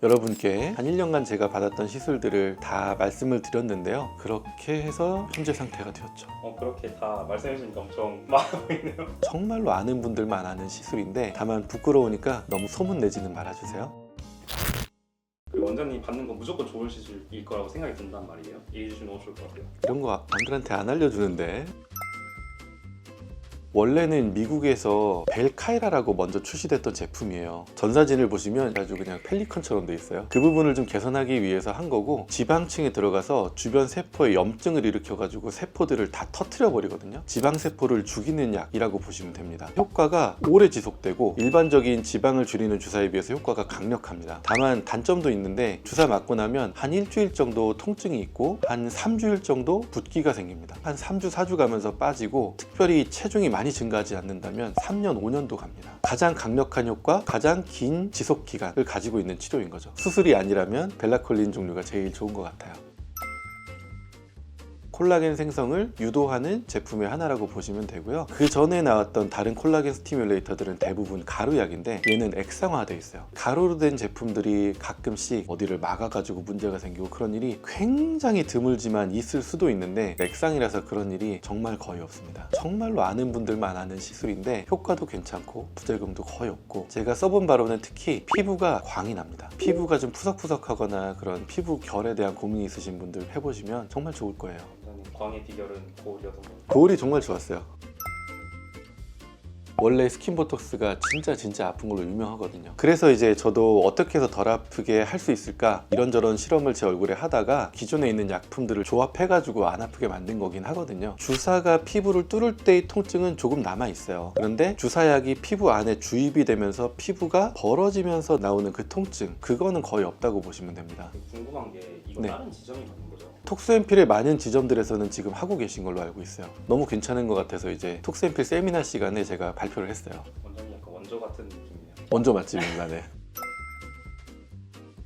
여러분께 한 1년간 제가 받았던 시술들을 다 말씀을 드렸는데요. 그렇게 해서 현재 상태가 되었죠. 그렇게 다 말씀해주니까 엄청 많아 보이네요. 정말로 아는 분들만 아는 시술인데 다만 부끄러우니까 너무 소문내지는 말아주세요. 그 원장님 받는 건 무조건 좋은 시술일 거라고 생각이 든단 말이에요. 얘기해 주시면 너무 좋을 것 같아요. 이런 거 남들한테 안 알려주는데. 원래는 미국에서 벨카이라라고 먼저 출시됐던 제품이에요. 전사진을 보시면 아주 그냥 펠리컨처럼 돼 있어요. 그 부분을 좀 개선하기 위해서 한 거고, 지방층에 들어가서 주변 세포에 염증을 일으켜가지고 세포들을 다 터트려 버리거든요. 지방세포를 죽이는 약이라고 보시면 됩니다. 효과가 오래 지속되고 일반적인 지방을 줄이는 주사에 비해서 효과가 강력합니다. 다만 단점도 있는데, 주사 맞고 나면 한 일주일 정도 통증이 있고 한 3주일 정도 붓기가 생깁니다. 한 3주, 4주 가면서 빠지고, 특별히 체중이 많이 증가하지 않는다면 3년, 5년도 갑니다. 가장 강력한 효과, 가장 긴 지속 기간을 가지고 있는 치료인 거죠. 수술이 아니라면 벨라콜린 종류가 제일 좋은 것 같아요. 콜라겐 생성을 유도하는 제품의 하나라고 보시면 되고요. 그 전에 나왔던 다른 콜라겐 스티뮬레이터들은 대부분 가루약인데 얘는 액상화되어 있어요. 가루로 된 제품들이 가끔씩 어디를 막아가지고 문제가 생기고 그런 일이 굉장히 드물지만 있을 수도 있는데, 액상이라서 그런 일이 정말 거의 없습니다. 정말로 아는 분들만 아는 시술인데 효과도 괜찮고 부작용도 거의 없고, 제가 써본 바로는 특히 피부가 광이 납니다. 피부가 좀 푸석푸석하거나 그런 피부 결에 대한 고민이 있으신 분들 해보시면 정말 좋을 거예요. 광의 비결은 거울이었던 거예요. 거울이 정말 좋았어요. 원래 스킨보톡스가 진짜 아픈 걸로 유명하거든요. 그래서 이제 저도 어떻게 해서 덜 아프게 할 수 있을까 이런저런 실험을 제 얼굴에 하다가 기존에 있는 약품들을 조합해가지고 안 아프게 만든 거긴 하거든요. 주사가 피부를 뚫을 때의 통증은 조금 남아있어요. 그런데 주사약이 피부 안에 주입이 되면서 피부가 벌어지면서 나오는 그 통증, 그거는 거의 없다고 보시면 됩니다. 궁금한 게 이거 네. 다른 지점이 맞는 거죠? 톡스앰필의 많은 지점들에서는 지금 하고 계신 걸로 알고 있어요. 너무 괜찮은 것 같아서 이제 톡스앰필 세미나 시간에 제가 발표를 했어요. 원장님 약간 원조 같은 느낌이네요. 원조 맛집입니다. 네.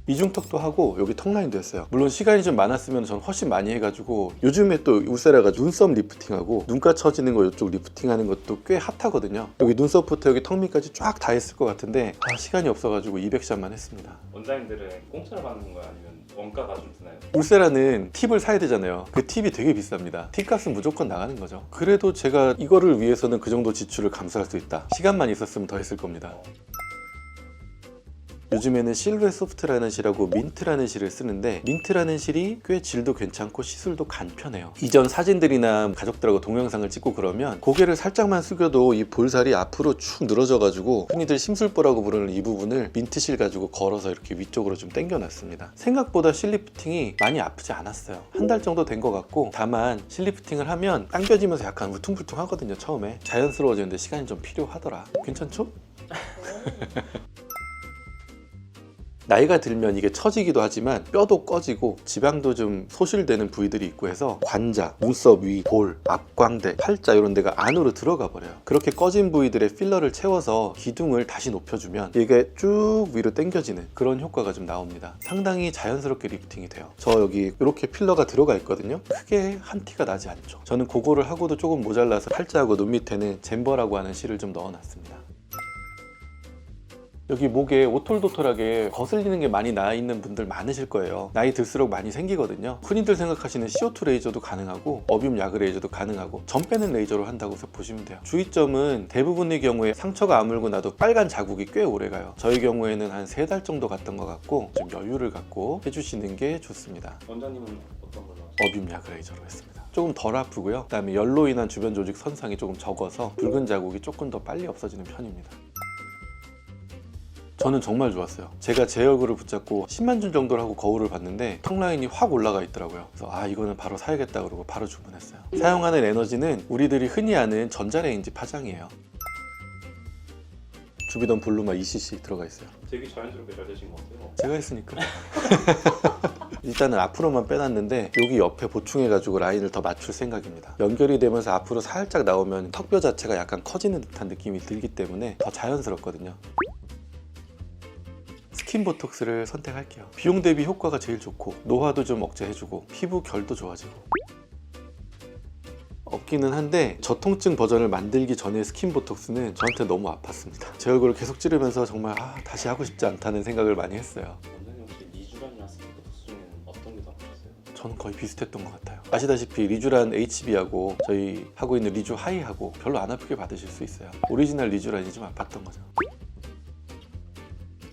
이중턱도 하고 여기 턱라인도 했어요. 물론 시간이 좀 많았으면 전 훨씬 많이 해가지고, 요즘에 또 울세라가 눈썹 리프팅하고 눈가 처지는 거 이쪽 리프팅하는 것도 꽤 핫하거든요. 여기 눈썹부터 여기 턱 밑까지 쫙 다 했을 것 같은데 시간이 없어가지고 200샷만 했습니다. 원장님들은 공짜로 받는 거예요? 아니면 원가가 좀 드나요? 울세라는 팁을 사야 되잖아요. 그 팁이 되게 비쌉니다. 팁값은 무조건 나가는 거죠. 그래도 제가 이거를 위해서는 그 정도 지출을 감수할 수 있다. 시간만 있었으면 더 했을 겁니다. 요즘에는 실루엣 소프트라는 실하고 민트라는 실을 쓰는데, 민트라는 실이 꽤 질도 괜찮고 시술도 간편해요. 이전 사진들이나 가족들하고 동영상을 찍고 그러면 고개를 살짝만 숙여도 이 볼살이 앞으로 축 늘어져 가지고 흔히들 심술보라고 부르는 이 부분을 민트실 가지고 걸어서 이렇게 위쪽으로 좀 당겨 놨습니다. 생각보다 실리프팅이 많이 아프지 않았어요. 한 달 정도 된 것 같고, 다만 실리프팅을 하면 당겨지면서 약간 울퉁불퉁 하거든요. 처음에 자연스러워지는데 시간이 좀 필요하더라. 괜찮죠? 나이가 들면 이게 처지기도 하지만 뼈도 꺼지고 지방도 좀 소실되는 부위들이 있고 해서 관자, 눈썹 위, 볼, 앞광대, 팔자 이런 데가 안으로 들어가 버려요. 그렇게 꺼진 부위들의 필러를 채워서 기둥을 다시 높여주면 이게 쭉 위로 당겨지는 그런 효과가 좀 나옵니다. 상당히 자연스럽게 리프팅이 돼요. 저 여기 이렇게 필러가 들어가 있거든요. 크게 한 티가 나지 않죠. 저는 그거를 하고도 조금 모자라서 팔자하고 눈 밑에는 잼버라고 하는 실을 좀 넣어놨습니다. 여기 목에 오톨도톨하게 거슬리는 게 많이 나 있는 분들 많으실 거예요. 나이 들수록 많이 생기거든요. 흔히들 생각하시는 CO2 레이저도 가능하고 어뷸 야그 레이저도 가능하고 점 빼는 레이저로 한다고 보시면 돼요. 주의점은 대부분의 경우에 상처가 아물고 나도 빨간 자국이 꽤 오래 가요. 저희 경우에는 한 3달 정도 갔던 것 같고, 좀 여유를 갖고 해주시는 게 좋습니다. 원장님은 어떤 걸로 하세요? 어뷸 야그 레이저로 했습니다. 조금 덜 아프고요. 그다음에 열로 인한 주변 조직 손상이 조금 적어서 붉은 자국이 조금 더 빨리 없어지는 편입니다. 저는 정말 좋았어요. 제가 제 얼굴을 붙잡고 10만 줄 정도를 하고 거울을 봤는데 턱 라인이 확 올라가 있더라고요. 그래서 이거는 바로 사야겠다 그러고 바로 주문했어요. 사용하는 에너지는 우리들이 흔히 아는 전자레인지 파장이에요. 주비던 블루마 2cc 들어가 있어요. 되게 자연스럽게 잘 되신 것 같아요. 제가 했으니까. 일단은 앞으로만 빼놨는데 여기 옆에 보충해가지고 라인을 더 맞출 생각입니다. 연결이 되면서 앞으로 살짝 나오면 턱뼈 자체가 약간 커지는 듯한 느낌이 들기 때문에 더 자연스럽거든요. 스킨보톡스를 선택할게요. 비용 대비 효과가 제일 좋고, 노화도 좀 억제해주고, 피부 결도 좋아지고. 없기는 한데 저통증 버전을 만들기 전에 스킨보톡스는 저한테 너무 아팠습니다. 제 얼굴을 계속 찌르면서 정말 다시 하고 싶지 않다는 생각을 많이 했어요. 원장님 리쥬란이랑 스킨보톡스 중에는 어떤 게 더 아프셨어요? 저는 거의 비슷했던 것 같아요. 아시다시피 리쥬란 HB하고 저희 하고 있는 리쥬 하이하고 별로 안 아프게 받으실 수 있어요. 오리지널 리쥬란이 좀 아팠던 거죠.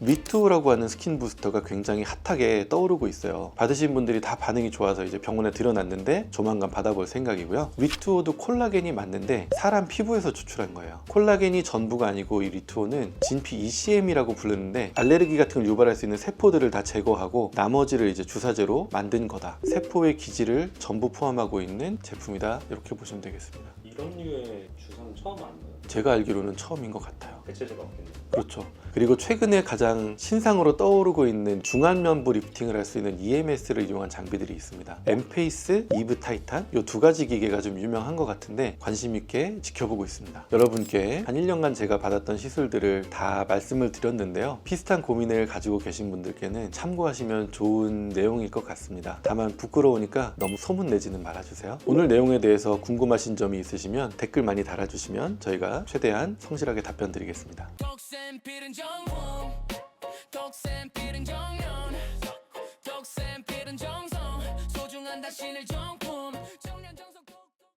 위투라고 하는 스킨 부스터가 굉장히 핫하게 떠오르고 있어요. 받으신 분들이 다 반응이 좋아서 이제 병원에 들여놨는데 조만간 받아볼 생각이고요. 위투오도 콜라겐이 맞는데 사람 피부에서 추출한 거예요. 콜라겐이 전부가 아니고 이 위투오는 진피 ECM이라고 부르는데 알레르기 같은 걸 유발할 수 있는 세포들을 다 제거하고 나머지를 이제 주사제로 만든 거다. 세포의 기질을 전부 포함하고 있는 제품이다. 이렇게 보시면 되겠습니다. 이런 류의 주사는 처음 아닌가요? 제가 알기로는 처음인 것 같아요. 대체제가 없겠네요. 그렇죠. 그리고 최근에 가장 신상으로 떠오르고 있는 중안면부 리프팅을 할 수 있는 EMS를 이용한 장비들이 있습니다. 엠페이스, 이브 타이탄 이 두 가지 기계가 좀 유명한 것 같은데 관심 있게 지켜보고 있습니다. 여러분께 한 1년간 제가 받았던 시술들을 다 말씀을 드렸는데요. 비슷한 고민을 가지고 계신 분들께는 참고하시면 좋은 내용일 것 같습니다. 다만 부끄러우니까 너무 소문내지는 말아주세요. 오늘 내용에 대해서 궁금하신 점이 있으시면 댓글 많이 달아주시면 저희가 최대한 성실하게 답변 드리겠습니다. 독샘 피른 정원 독샘 피른 정원